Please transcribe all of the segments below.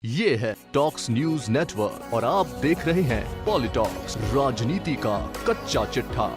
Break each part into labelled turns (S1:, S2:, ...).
S1: ये है talks news network और आप देख रहे हैं पॉलिटॉक्स, राजनीति का कच्चा चिट्ठा।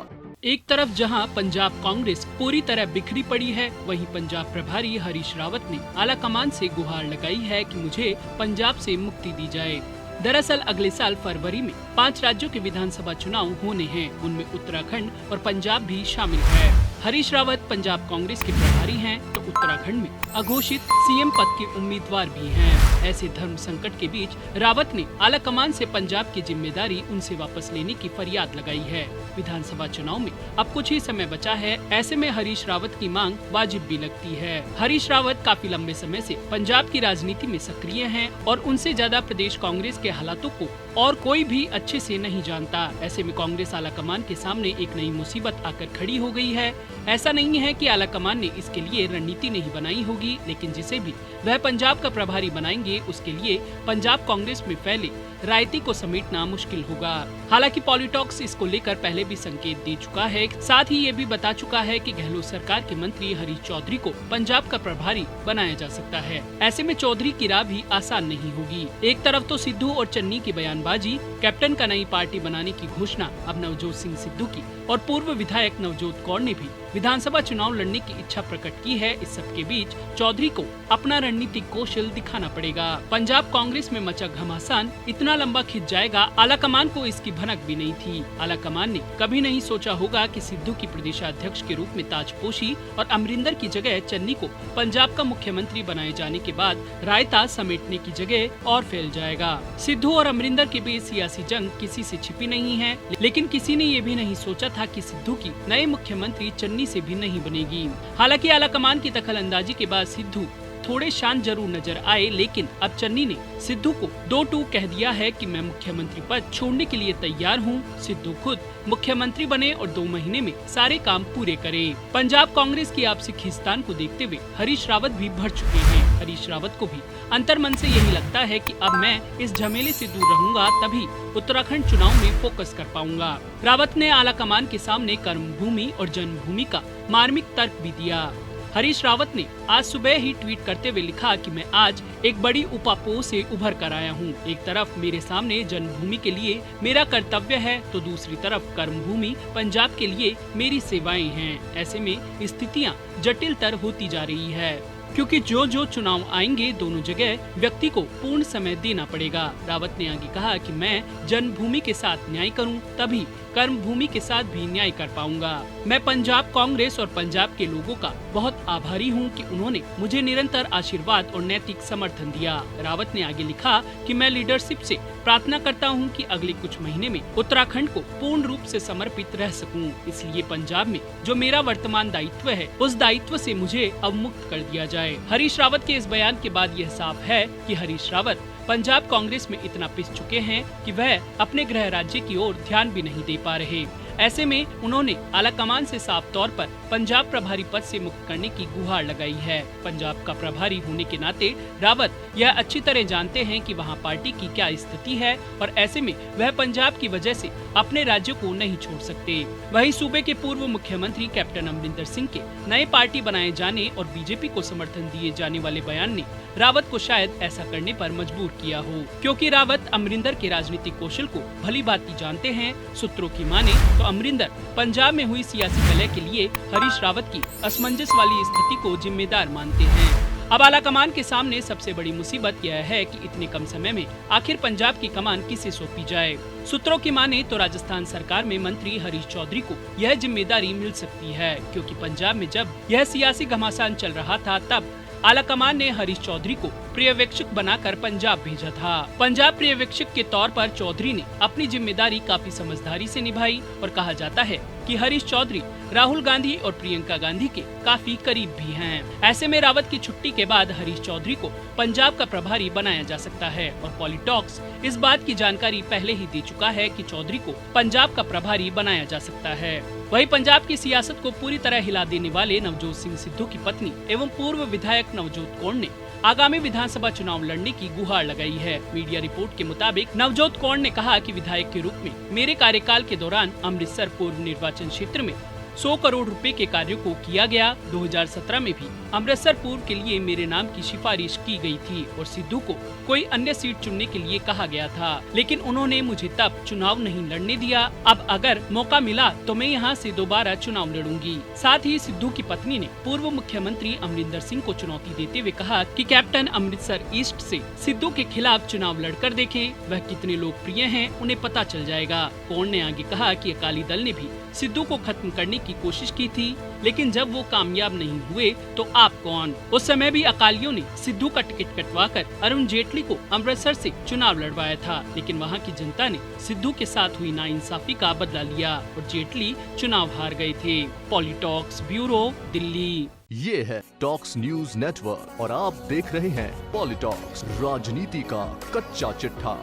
S2: एक तरफ जहां पंजाब कांग्रेस पूरी तरह बिखरी पड़ी है, वहीं पंजाब प्रभारी हरीश रावत ने आला कमान से गुहार लगाई है कि मुझे पंजाब से मुक्ति दी जाए। दरअसल अगले साल फरवरी में 5 राज्यों के विधानसभा चुनाव होने हैं, उनमें उत्तराखंड और पंजाब भी शामिल है। हरीश रावत पंजाब कांग्रेस के प्रभारी हैं, तो उत्तराखंड में अघोषित सीएम पद के उम्मीदवार भी हैं। ऐसे धर्म संकट के बीच रावत ने आला कमान से पंजाब की जिम्मेदारी उनसे वापस लेने की फरियाद लगाई है। विधानसभा चुनाव में अब कुछ ही समय बचा है, ऐसे में हरीश रावत की मांग वाजिब भी लगती है। हरीश रावत काफी लंबे समय से पंजाब की राजनीति में सक्रिय हैं और उनसे ज्यादा प्रदेश कांग्रेस के हालातों को और कोई भी अच्छे से नहीं जानता। ऐसे में कांग्रेस आला कमान के सामने एक नई मुसीबत आकर खड़ी हो गई है। ऐसा नहीं है कि आला कमान ने इसके लिए रणनीति नहीं बनाई होगी, लेकिन जिसे भी वह पंजाब का प्रभारी बनाएंगे, उसके लिए पंजाब कांग्रेस में फैले रायती को समेटना मुश्किल होगा। हालांकि पॉलिटॉक्स इसको लेकर पहले भी संकेत दे चुका है, साथ ही ये भी बता चुका है कि गहलोत सरकार के मंत्री हरीश चौधरी को पंजाब का प्रभारी बनाया जा सकता है। ऐसे में चौधरी की राह भी आसान नहीं होगी। एक तरफ तो सिद्धू और चन्नी की बयानबाजी, कैप्टन का नई पार्टी बनाने की घोषणा अब नवजोत सिंह सिद्धू की और पूर्व विधायक नवजोत कौर ने भी विधानसभा चुनाव लड़ने की इच्छा प्रकट की है। इस सब के बीच चौधरी को अपना रणनीतिक कौशल दिखाना पड़ेगा। पंजाब कांग्रेस में मचा घमासान इतना लंबा खिंच जाएगा, आला कमान को इसकी भनक भी नहीं थी। आला कमान ने कभी नहीं सोचा होगा कि सिद्धू की प्रदेशाध्यक्ष के रूप में ताजपोशी और अमरिंदर की जगह चन्नी को पंजाब का मुख्यमंत्री बनाए जाने के बाद रायता समेटने की जगह और फैल जाएगा। सिद्धू और अमरिंदर के बीच सियासी जंग किसी से छिपी नहीं है, लेकिन किसी ने ये भी नहीं सोचा था कि सिद्धू की नए मुख्यमंत्री चन्नी से भी नहीं बनेगी। हालांकि आला कमान की दखलअंदाजी के बाद सिद्धू थोड़े शांत जरूर नजर आए, लेकिन अब चन्नी ने सिद्धू को 2-2 कह दिया है कि मैं मुख्यमंत्री पद छोड़ने के लिए तैयार हूं। सिद्धू खुद मुख्यमंत्री बने और 2 महीने में सारे काम पूरे करें। पंजाब कांग्रेस की आपसी खींचतान को देखते हुए हरीश रावत भी भर चुके हैं। हरीश रावत को भी अंतर्मन से यही लगता है कि अब मैं इस झमेले से दूर रहूंगा, तभी उत्तराखंड चुनाव में फोकस कर पाऊंगा। रावत ने आला कमान के सामने कर्मभूमि और जन्मभूमि का मार्मिक तर्क भी दिया। हरीश रावत ने आज सुबह ही ट्वीट करते हुए लिखा कि मैं आज एक बड़ी उपापोह से उभर कर आया हूँ। एक तरफ मेरे सामने जन्मभूमि के लिए मेरा कर्तव्य है, तो दूसरी तरफ कर्मभूमि पंजाब के लिए मेरी सेवाएं हैं। ऐसे में स्थितियाँ जटिलतर होती जा रही है, क्योंकि जो चुनाव आएंगे, दोनों जगह व्यक्ति को पूर्ण समय देना पड़ेगा। रावत ने आगे कहा कि मैं जन्मभूमि के साथ न्याय करूं, तभी कर्मभूमि के साथ भी न्याय कर पाऊंगा। मैं पंजाब कांग्रेस और पंजाब के लोगों का बहुत आभारी हूं कि उन्होंने मुझे निरंतर आशीर्वाद और नैतिक समर्थन दिया। रावत ने आगे लिखा कि मैं लीडरशिप से प्रार्थना करता हूं कि अगले कुछ महीने में उत्तराखंड को पूर्ण रूप से समर्पित रह सकूं। इसलिए पंजाब में जो मेरा वर्तमान दायित्व है, उस दायित्व से मुझे अवमुक्त कर दिया जाए। हरीश रावत के इस बयान के बाद यह साफ है कि हरीश रावत पंजाब कांग्रेस में इतना पिस चुके हैं कि वह अपने गृह राज्य की ओर ध्यान भी नहीं दे पा रहे। ऐसे में उन्होंने आला कमान से साफ तौर पर पंजाब प्रभारी पद से मुक्त करने की गुहार लगाई है। पंजाब का प्रभारी होने के नाते रावत यह अच्छी तरह जानते हैं कि वहां पार्टी की क्या स्थिति है और ऐसे में वह पंजाब की वजह से अपने राज्य को नहीं छोड़ सकते। वहीं सूबे के पूर्व मुख्यमंत्री कैप्टन अमरिंदर सिंह के नए पार्टी बनाए जाने और बीजेपी को समर्थन दिए जाने वाले बयान ने रावत को शायद ऐसा करने पर मजबूर किया हो, क्योंकि रावत अमरिंदर के राजनीतिक कौशल को भली भांति जानते हैं। सूत्रों की माने तो अमरिंदर पंजाब में हुई सियासी कलह के लिए हरीश रावत की असमंजस वाली स्थिति को जिम्मेदार मानते हैं। अब आला कमान के सामने सबसे बड़ी मुसीबत यह है कि इतने कम समय में आखिर पंजाब की कमान किसे सौंपी जाए। सूत्रों की माने तो राजस्थान सरकार में मंत्री हरीश चौधरी को यह जिम्मेदारी मिल सकती है, क्योंकि पंजाब में जब यह सियासी घमासान चल रहा था, तब आला कमान ने हरीश चौधरी को पर्यवेक्षक बनाकर पंजाब भेजा था। पंजाब पर्यवेक्षक के तौर पर चौधरी ने अपनी जिम्मेदारी काफी समझदारी से निभाई और कहा जाता है कि हरीश चौधरी राहुल गांधी और प्रियंका गांधी के काफी करीब भी हैं। ऐसे में रावत की छुट्टी के बाद हरीश चौधरी को पंजाब का प्रभारी बनाया जा सकता है और पॉलिटॉक्स इस बात की जानकारी पहले ही दे चुका है कि चौधरी को पंजाब का प्रभारी बनाया जा सकता है। वहीं पंजाब की सियासत को पूरी तरह हिला देने वाले नवजोत सिंह सिद्धू की पत्नी एवं पूर्व विधायक नवजोत कौर ने आगामी विधानसभा चुनाव लड़ने की गुहार लगाई है। मीडिया रिपोर्ट के मुताबिक नवजोत कौर ने कहा कि विधायक के रूप में मेरे कार्यकाल के दौरान अमृतसर पूर्व निर्वाचन क्षेत्र में 100 करोड़ रुपए के कार्यों को किया गया। 2017 में भी अमृतसर पूर्व के लिए मेरे नाम की सिफारिश की गई थी और सिद्धू को कोई अन्य सीट चुनने के लिए कहा गया था, लेकिन उन्होंने मुझे तब चुनाव नहीं लड़ने दिया। अब अगर मौका मिला तो मैं यहाँ से दोबारा चुनाव लड़ूंगी। साथ ही सिद्धू की पत्नी ने पूर्व मुख्यमंत्री अमरिंदर सिंह को चुनौती देते हुए कहा कि कैप्टन अमृतसर ईस्ट से सिद्धू के खिलाफ चुनाव लड़कर देखें, वह कितने लोकप्रिय हैं उन्हें पता चल जाएगा। कौन ने आगे कहा कि अकाली दल ने भी सिद्धू को खत्म करने की कोशिश की थी, लेकिन जब वो कामयाब नहीं हुए तो आप कौन। उस समय भी अकालियों ने सिद्धू का टिकट कटवाकर अरुण जेटली को अमृतसर से चुनाव लड़वाया था, लेकिन वहां की जनता ने सिद्धू के साथ हुई नाइंसाफी का बदला लिया और जेटली चुनाव हार गए थे। पॉलिटॉक्स ब्यूरो, दिल्ली।
S1: ये है टॉक्स न्यूज नेटवर्क और आप देख रहे हैं पॉलिटॉक्स, राजनीति का कच्चा चिट्ठा।